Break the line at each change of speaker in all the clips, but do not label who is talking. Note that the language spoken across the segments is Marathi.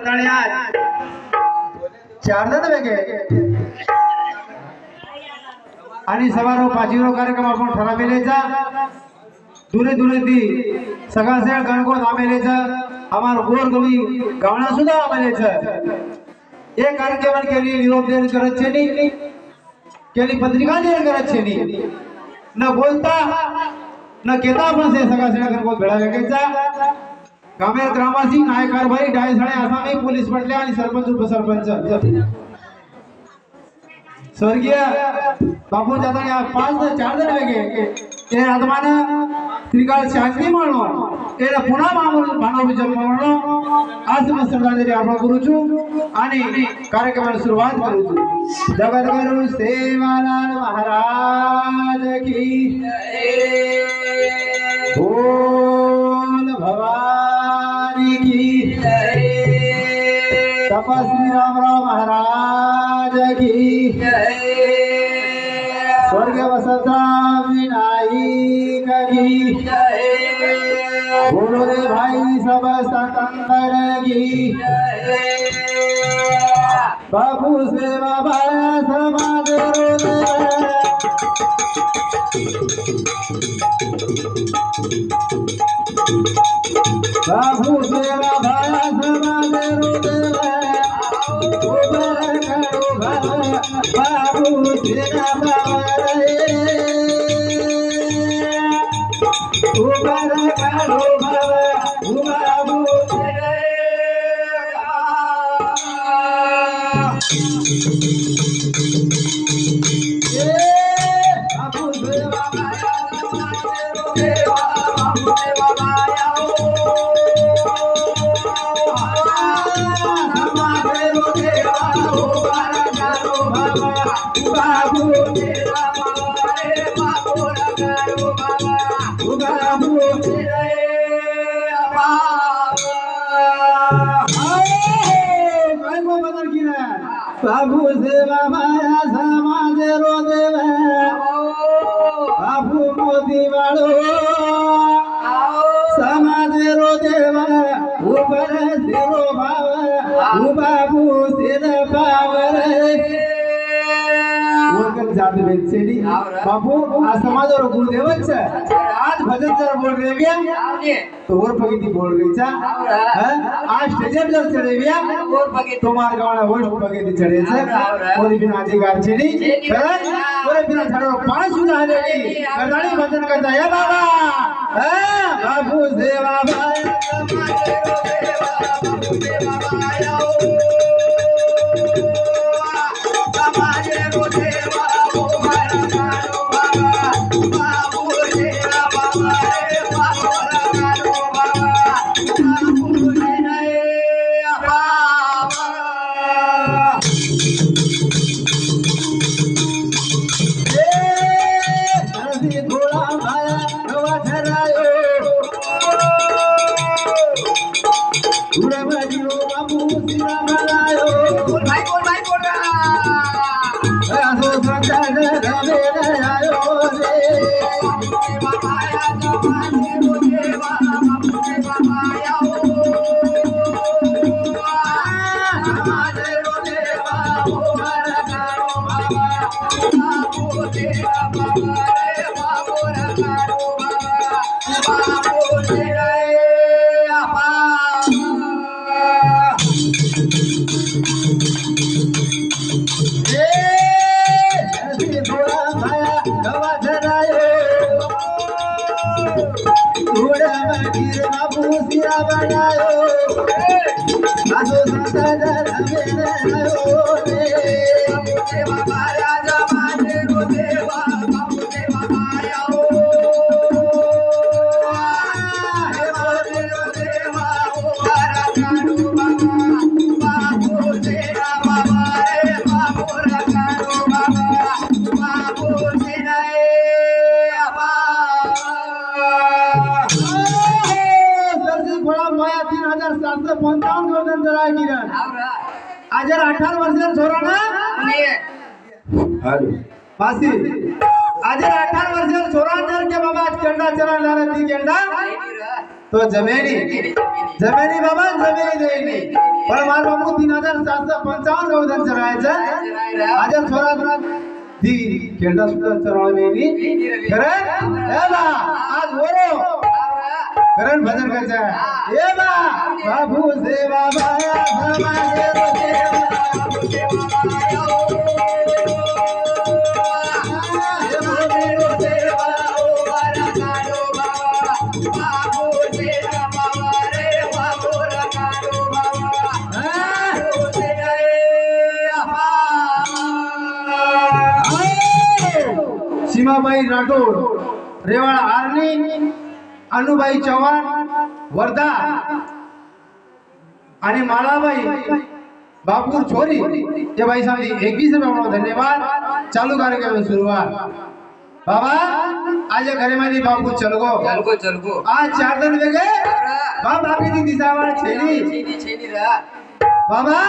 आज चार जण वेगळे आणि समारोह पाचवीरो कार्यक्रम आपण ठरावेलेचा दुरे दुरे ती सगळा सेळ गणगोत आमेलेचा आम्हाला गोर गवी गावणा सुद्धा आमेलेचा एक कार्यक्रम केली निरोप देण करत छेनी केली पत्रिका देण करत छेनी न बोलता न केता आपण से सगळा सेळ गणगोत भेळा वेगळेचा गामेर ग्रामवासी नायक कारभारी डाय साडे आसामी पोलीस पटले आणि सरपंच उपसरपंच स्वर्गीय बापू जाता या 5 4 जण वेगळे ते आत्मान त्रिकाळ शांती म्हणून ते पुन्हा मानव जन्म म्हणून आज मस्त श्रद्धांजली अर्पण करूचू आणि कार्यक्रमाला सुरुवात करूचू जगद्गुरु सेवालाल महाराज की जय बोल भवानी की जय तपस्वी रामराव महाराज की जय स्वर्गीय वसंतराव विनायक की जय बोलो रे भाई सब संतर की जय बाबू सेवा भाया समाज बाबू सेवा भाया समाज बाबू सेवा बाबू सेवा माया समाज रो देव बाबू मोदी वालो समाज रो देव ऊपर सिरो भाव बाबू सिर पावर जाते बेचेनी बाबू आ समाज रो गुरुदेवच आज भजन जर बोल रे व्या तो और भगती बोल रही चा आज स्टेज जर चढ़े व्या और भगती तुम्हार गावना होस्ट भगती चढ़े छे और बिना अधिकार छे नी और बिना छड़ो पांच सुना लेनी करदानी भजन करता है बाबा बाबू सेवा भाई बाबू सेवा भाई आज 18 वर्षाचा छोरा ना हेलो पासी आज 18 वर्षाचा छोरा जर के बाबा आज केंडा चला ती केंडा तो जमेनी जमेनी बाबा जमेनी देईनी पण मार बाबू 3755 गवधन चरायचं आजर थोरा दी केंडा सुद्धा चरावेनी खरं ए बा आज बोलो करण भजन करायचं ए बा बाबू सेवा बाया समाजे सीमाबाई राठोड रेवाड़ आर्नी अनुबाई चव्हाण वर्धा आणि मालाबाई बापूर छोरी ये बाई सामने 21 रुपये धन्यवाद चालू कार्यक्रम में शुरुआत बाबा आज घरे मध्ये बापू चलगो आज 4 दिन वेगे बाप आपली ती दिसावाळ छेली बाबा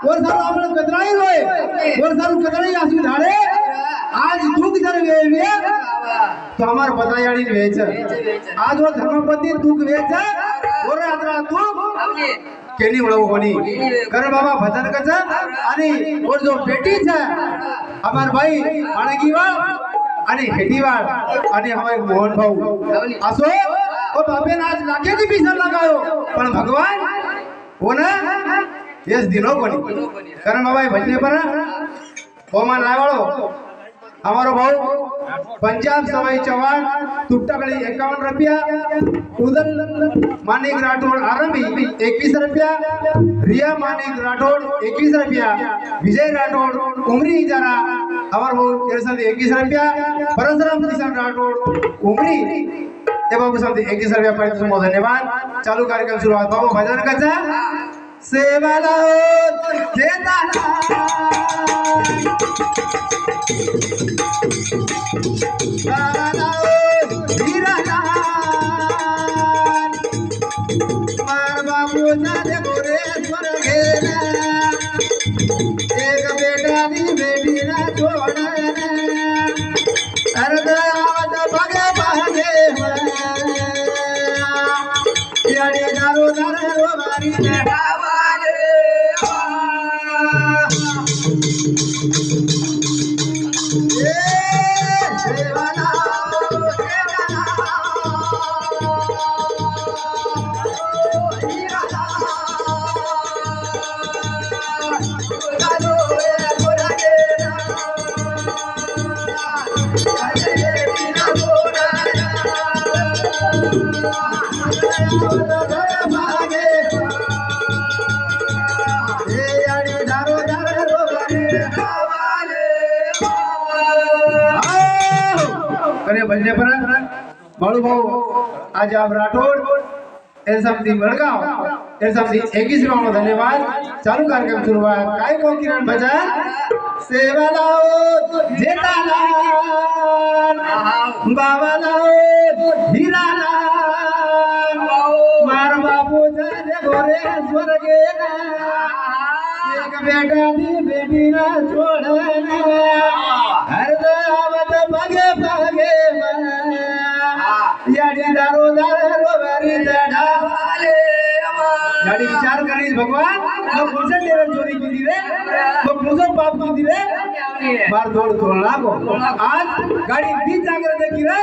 कोण सारू आपण कतराई होय कोण सारू कतराई असू झाडे आज दुख जर वेवे तो हमार बदलायाडी वेच आज वो धर्मपति दुख वेच और आदरा दुख केनी उडव कोणी कर बाबा भजन कच आणि और जो बेटी छ हमार भाई आणगीवाळ आणि हेटीवाळ आणि हमारे मोहन भाऊ असो ओ बापे आज लाखेची पिसर लगायो पण भगवान हो ना यस दिनो कोणी कारण बाबा भजने पर ओमान लावाळो हमारो भाऊ पंजाब सवाई चौहान तुट्टाकड़ी 51 रुपया उदल मानिक राठौड़ आरंभी 21 रुपया रिया मानिक राठौड़ 21 रुपया विजय राठौड़ उमरी इजारा हमारो भाऊ तेरे साथ 21 रुपया परशुराम किशन राठौड़ उमरी ये बाबू साथ 21 रुपया पर तुम धन्यवाद चालू कार्यक्रम शुरुआत बाबू भजन कचा सेवाला देता एक बेटा नी बेटी ना छोड़ना अर्धावत बगे बगे याड़ी दारू दारू मारी डावाले बजने पर बाळू भाऊ आज आप राठौड़ एलसामती मडगाव एलसामती 21 रुपये धन्यवाद चालू कार्यक्रम शुरुआत काय को किरण भजन सेवा लाओ जेठालाल बाबा लाओ हीरालाल मार बापू जाने गोरे स्वर्गे एक बेटा नी बेटी ना छोड़ना हर दावत बगे बगे याडी दारू दारू बारी डाले याडी विचार करी भगवान तो मुझे तेरे चोरी की दी रे तो मुझे पाप की दी रे बार दौड़ तोड़ना को आज गाड़ी 20 जाकर देखी रे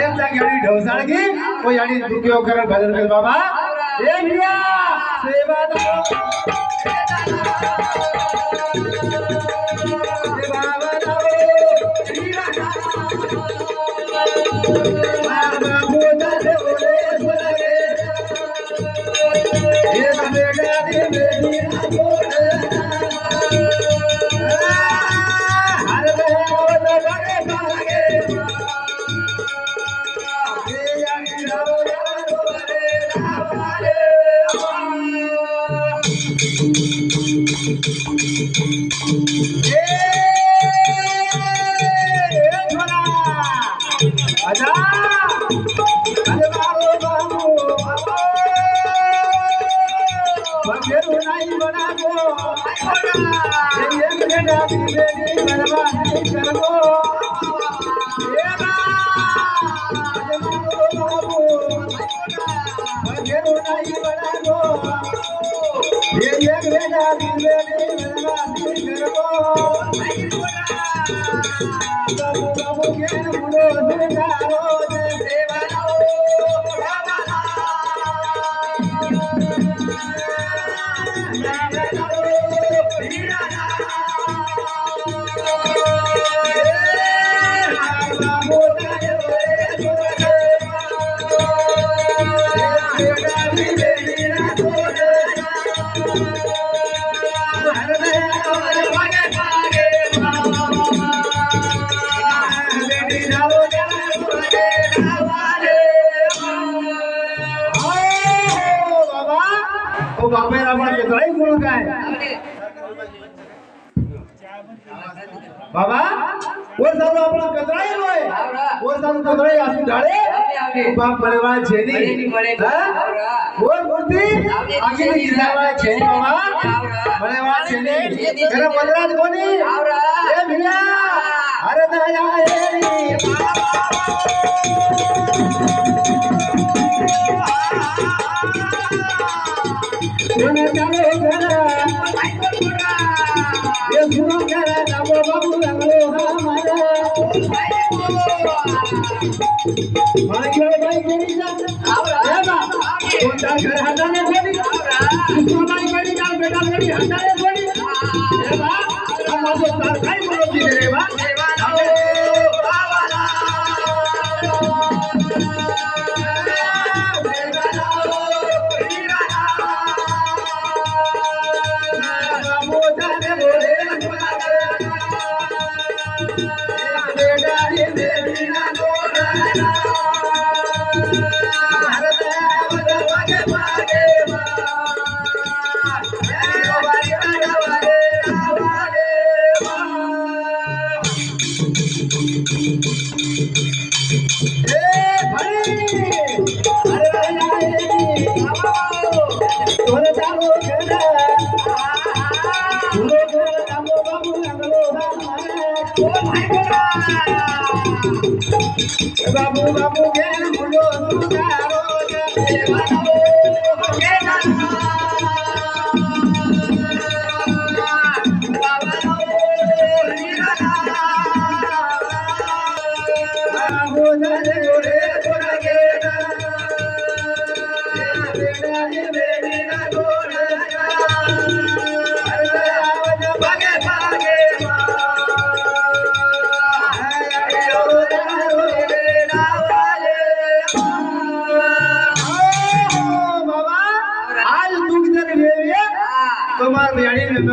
एक जाके गाड़ी ढोसाड़ की वो याडी दुखियो कर भजन कर बाबा ए भैया सेवा दो बापेर आपण केतळाई बोलू काय बाबा वर चालू आपण केतळाई होय वर चालू केतळाई असू ढाळे बाप बळेवा छेनी वर मूर्ती आगे किसावा छेनी बाबा बळेवा छेनी जरा बलराज कोणी ए भिया अरे दया हे कोण चाले घरा ये सुनो घरा बाबू बाबू लागलो हमारा भाई भाई केली जा ए बा कोणता घर हाताने कोणी सुनाई कोणी का बेटा कोणी हाताने कोणी ए बा माझो तार काय बोलती रे बा बाबू बाबू के मुंडो सुधारो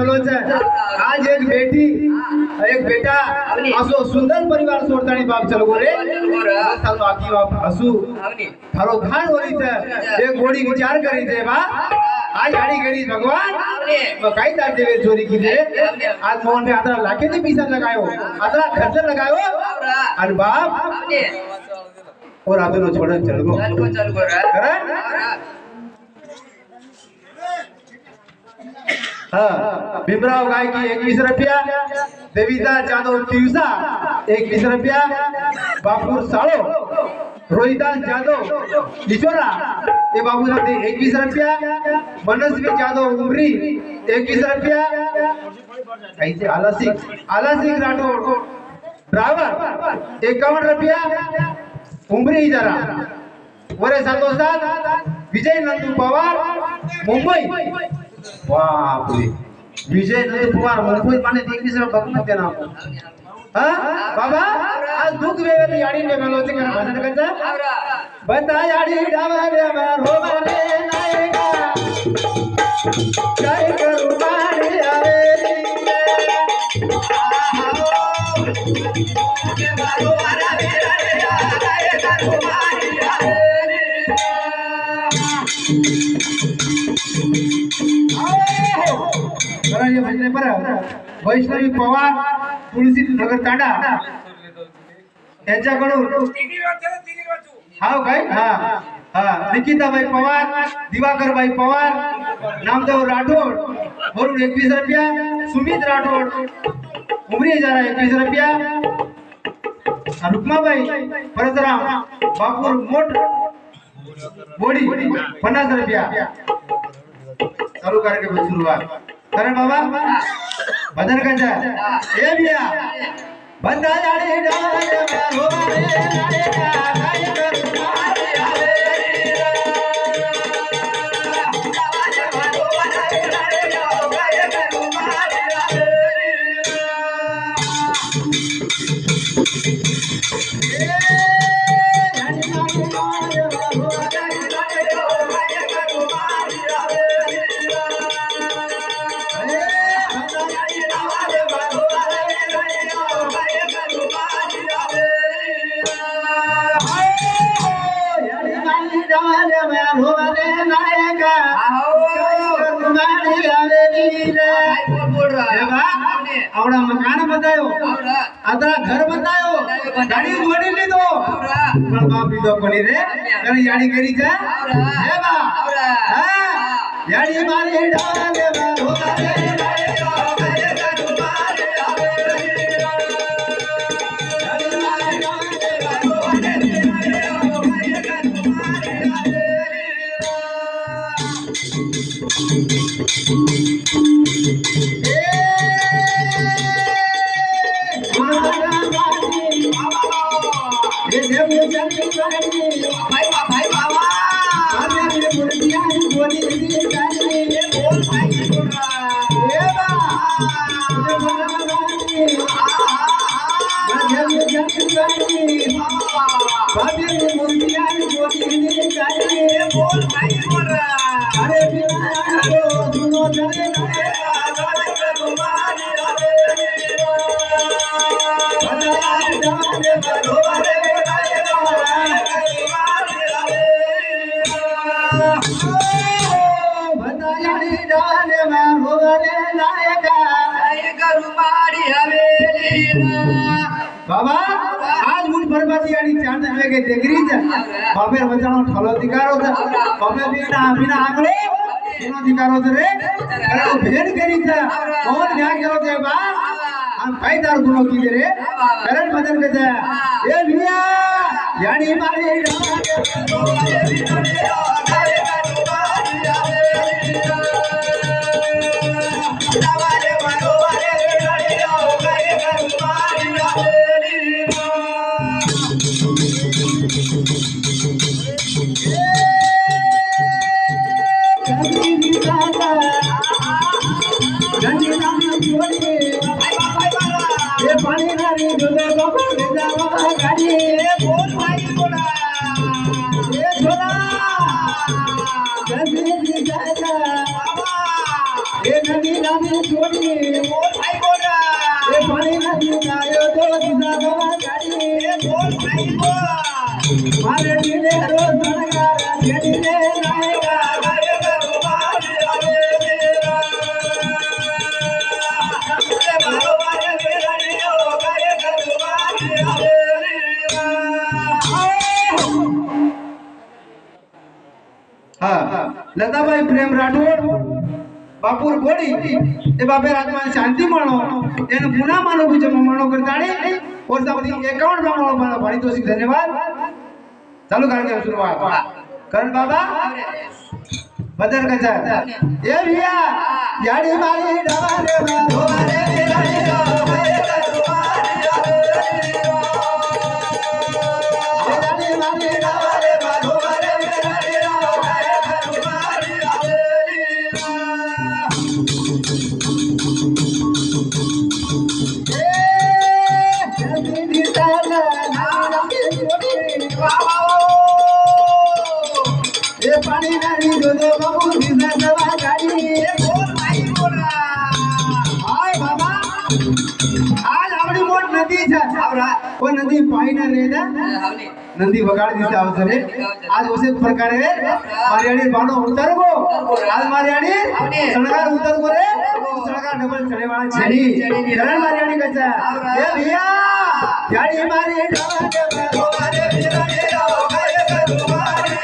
आज एक बेटी एक बेटा असो सुंदर परिवार सोडतानी बाप चल गोरे थालो आकी बाप हसू थालो खान होई छे एक गोडी विचार करी छे बा आज आडी गणी भगवान काई तार देवे चोरी की दे आज मोहन में आतरा लाखे ने पैसा लगायो आतरा खर्च लगायो और बाप और आदनो छोड़न चल गो हाँ भीमराव गाय की 21 रुपया देवीदा जाधव तिवसा 21 रुपया बापूर साळो रोहिदास जाधव लिचोरा ये बाबू साहब 21 रुपया मनस्वी जाधव उमरी 21 रुपया कैसे आला सिंह राठौड़ ड्राइवर 51 रुपया उमरी जरा वरे साथों साथ विजय नंदू पवार मुंबई बाप रे विजय नंदू पवार मुंबई माने 21 रुपया बकू के नाम हां बाबा आज दुख वेवे याडी ने मेलो ते करा भजन करता बता याडी डावा रे रो बने नायका जय करू मारे आवे के बारो आरा रे जय करू मारे आवे ये भजने पर वैष्णवी पवार तुळसी नगर तांडा यांच्याकडून हाव काय हा हा निकिताबाई पवार दिवाकरबाई पवार नामदेव राठोड वरून 21 रुपया सुमित राठोड उमरी जरा 21 रुपया रुक्माबाई परशुराम बापूर मोठ बोडी 50 रुपया चालू कार्यक्रम सुरुवात कारण बाबा भजन कजा ए भैया बंदा जाने डाल हो रे नायका गाय करू मारे आवे आवड़ा मकान बतायो आता घर बतायो गाड़ी जोड़ी ली दो पण बाप ली दो कोनी रे कने याडी करी जा हे बा हां याडी मारी डाले बा होगा रे बाबा आज मुझ बर्बादी आड़ी चांद हवे के देगरी जा बाबे बचानो ठलो दिकारो था बाबे बिना आंगले बिना दिकारो रे करो भेड़ करी था कौन न्याय करो दे बा हम फायदार गुनो की रे करण बदन के जा ए भैया यानी मारे लताबाई प्रेम राठोड बापूर गोड़ी ए बाबे आत्मा शांति मानो एन पुना मानो भी जमा मानो करताड़ी और सबदी अकाउंट में मानो मानो बड़ी दोषी धन्यवाद चालू करके शुरुआत कर बाबा बदर का जा ए भैया याड़ी मारी डवारे मारो रे याड़ी नदी पाई ना रे नदी बगाड़ दिसे आवसरे आज उसे प्रकारे मारियाड़ी बाणो उतर गो आज मारियाड़ी सणगार उतर गो रे सणगार डबल चढ़े वाला छड़ी करण मारियाड़ी कचा ए भैया याड़ी मारी डबल हो मारे वीरा रे हो गए करुमारी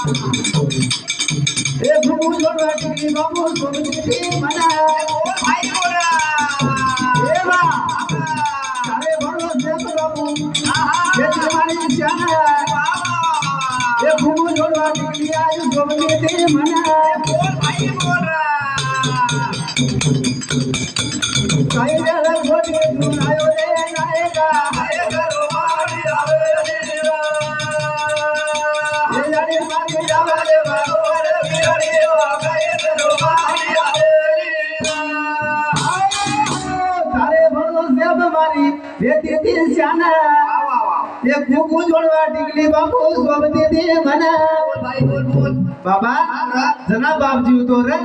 ए भूमू जोडवा टिकली बाबू सोबती मना
भाई बोला
ए बा सारे भरो से बाबू ये तुम्हारी जान ए भूमू जोडवा टिकली आज सोबती मना
भाई बोला
काय रे गोटी तू आयो रे नायका
आय करो मारी आवे
ये जाने मारी
जावले बागोर बिरड़ी आवे करो मारी आवे
सारे भरो से मारी ये तीन जाना ये भूमू जोडवा टिकली बाबू सोबती मना
भाई बोल
बाबा जना बापजी होतो रे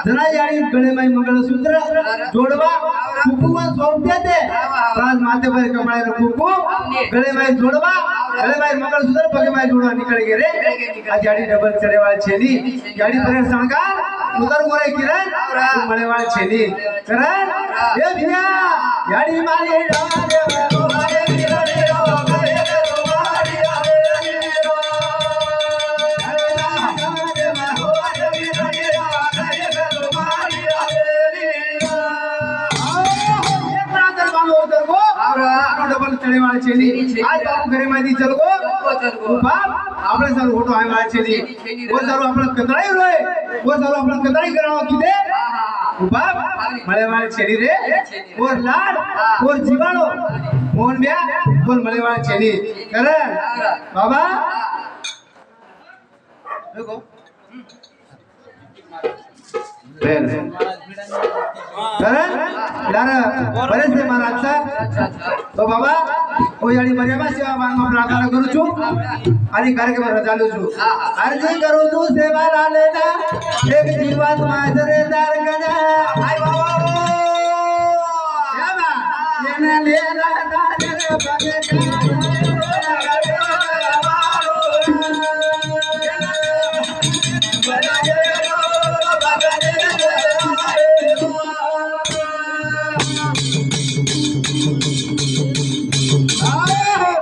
जना याडी गळे माई मंगळसूत्र जोडवा कुकुवा सोबते ते राज माते पर कमळाला कुकू गळे माई जोडवा गळे माई मंगळसूत्र पगे माई जोडवा निकळ गे रे आ याडी डबल चढेवाळ छेली याडी पर सणकार उतर गोरे किरण मळेवाळ छेली करण ए भिया याडी मारी डाले
मारे बिरड़ी आवे करो मारी आवे
डबल चढेवाळ छेली आज बाबू घरे माहिती चल गो बाप आपले सारू फोटो आहे वाळ छेली वो सारू आपला कतराई रोय वो सारू आपला कतराई करावा किदे बाप मळेवाळ छेली रे और लाड और जीवाणो मोहन ब्या और मळेवाळ छेली करण बाबा देखो करण यार बरेच से महाराज तो बाबा ओ याडी मर्यादा सेवा मानवा प्रार्थना करू छु आणि कार्यक्रम चालू छु अर्जी करू तू सेवा लाले ना एक जीवात माझरे दारगना
भाई बाबा
या बा येने लेला दारे बगे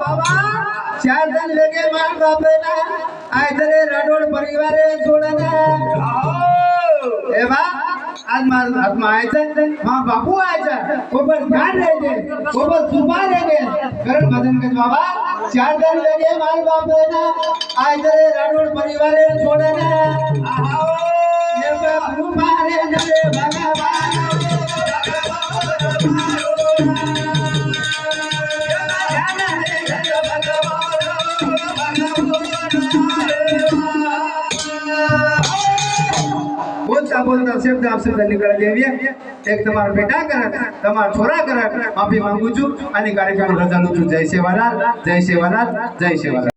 चार दिन लगे मार बापे ना आयतरे राठोड परिवारे सोडना ए बा आज मार आत्मा आयचं हां बापू आयचं कोबर ध्यान रहेगे कोबर सुपा रहेगे करण भजन के बाबा चार दिन लगे मार बापे ना आयतरे राठोड परिवारे सोडना ये बापू मारे नरे भगवान बोलता शब्द आप शब्द निकल देवी एक तुम्हारा बेटा करत तुम्हारा छोरा करत माफी मांगू छु आणि कार्यक्रम चालू छु जय सेवालाल जय सेवालाल जय सेवालाल।